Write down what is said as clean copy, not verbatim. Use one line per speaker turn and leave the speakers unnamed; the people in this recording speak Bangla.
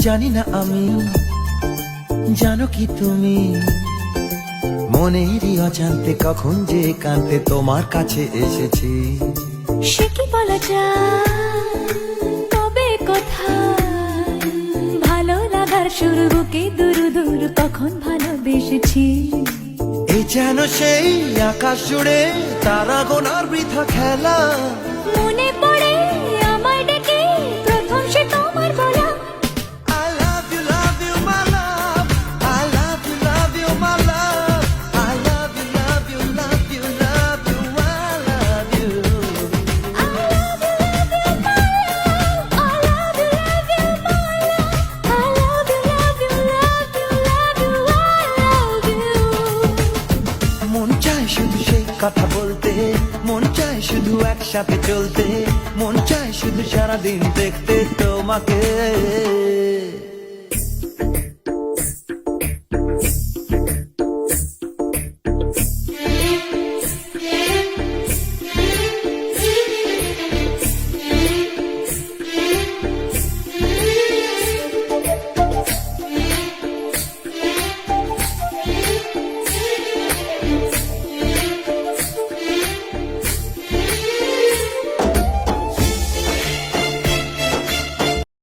জানি না আমি, জানো কি তুমি, মনেরই অজান্তে কখন যে কান্তে তোমার কাছে এসেছি।
সে কি বলা যায়, তবে কোথায় ভালো লাগার শুরু, বুকে দূর দূর কখন ভালোবেসেছি।
এই যেন সেই আকাশ জুড়ে তারা গোনার বৃথা খেলা,
মনে পড়ে আমার ডেকে প্রথম সে তোমার বলা।
I love you, love you, my love. I love you, love you, my love. I love you, love you, love you, love you, I love you.
I love you, love you, my love. I love you, love you, my love. I love you, love you, love you, love you, I love you.
মন চায় শুধু সেই কথা বলতে, মন চায় শুধু একসাথে চলতে, মন চায় শুধু সারাদিন দেখতে তোমাকে।